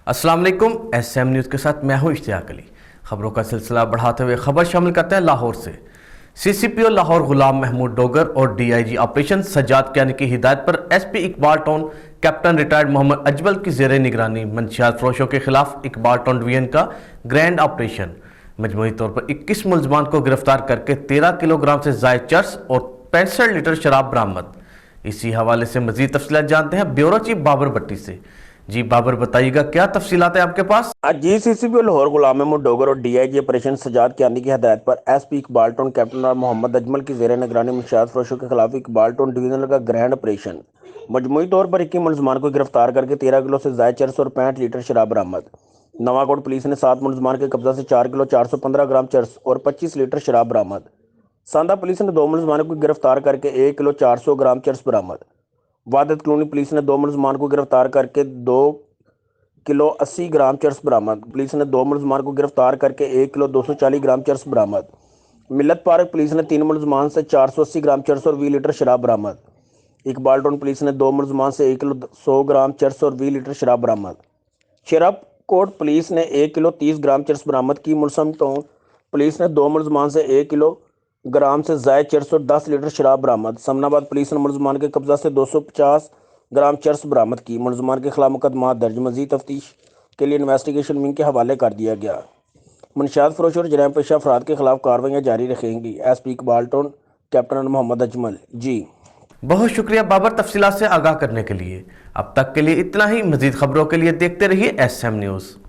अस्सलाम वालेकुम। SM news के साथ मैं हूं इश्तियाक अली। खबरों का सिलसिला बढ़ाते हुए खबर शामिल करते हैं लाहौर से। CCPO लाहौर गुलाम महमूद डोगर और DIG ऑपरेशन सज्जाद कियानी की हिदायत पर SP Iqbal town captain retired Mohammad Ajmal की ज़ेर निगरानी मंशियात फरोशों के खिलाफ इकबाल टाउन डिवीजन का ग्रैंड ऑपरेशन मजमूई तौर पर 21 मुलजमान को गिरफ्तार करके 13 किलोग्राम से ज़ायद चर्स और 65 लीटर शराब बरामद। इसी हवाले से मजीद तफसीलात जानते हैं ब्यूरो चीफ बाबर भट्टी से। जी बाबर, बताइएगा क्या तफसीलात है आपके पास? जी CCPO लाहौर गुलाम महमूद डोगर और DIG ऑपरेशन सज्जाद कियानी की हदायत पर SP इकबाल टाउन कैप्टन और मोहम्मद अजमल की ज़ेर निगरानी मुंशियात फरोशों के खिलाफ इकबाल टाउन डिवीजन का ग्रैंड ऑपरेशन मजमूई तौर पर 21 मुलजमान को गिरफ्तार करके 13 किलो से ज़ायद चर्स और 65 लीटर शराब बरामद। नवाकोट पुलिस ने 7 मुलजमान के कब्जा से 4 किलो 415 ग्राम चर्स और 25 लीटर शराब बरामद। सांदा पुलिस ने 2 मुलजमानों को गिरफ्तार करके 1 किलो 400 ग्राम चर्स बरामद। वादत कॉलोनी पुलिस ने 2 मुलजमान को गिरफ्तार करके 2 किलो 80 ग्राम चर्स बरामद। पुलिस ने 2 मुलजमान को गिरफ्तार करके 1 किलो 240 ग्राम चर्स बरामद। मिल्लत पार्क पुलिस ने 3 मुलजमान से 480 ग्राम चर्स और 20 लीटर शराब बरामद। इकबाल टाउन पुलिस ने 2 मुलजमान से 1 किलो 100 ग्राम चर्स और 20 लीटर शराब बरामद। शेराब कोट पुलिस ने 1 किलो 30 ग्राम चर्स बरामद की। मुलसम टाउन पुलिस ने 2 मुलजमान से 1 किलो ग्राम से ज़ायद चर्स और 10 लीटर शराब बरामद। समनाबाद पुलिस ने मुलजमान के कब्जा से 250 ग्राम चर्स बरामद की। मुलजमान के खिलाफ मुकदमा दर्ज मजीद तफ्तीश के लिए इन्वेस्टिगेशन विंग के हवाले कर दिया गया। मंशियात फरोश और जराइम पेशा अफराद के खिलाफ कार्रवाइयाँ जारी रखेंगी। SP Iqbal town captain Mohammad Ajmal. जी बहुत शुक्रिया बाबर तफसीलात से आगाह करने के लिए। अब तक के लिए इतना ही। मजीद खबरों के लिए देखते रहिए SM न्यूज़।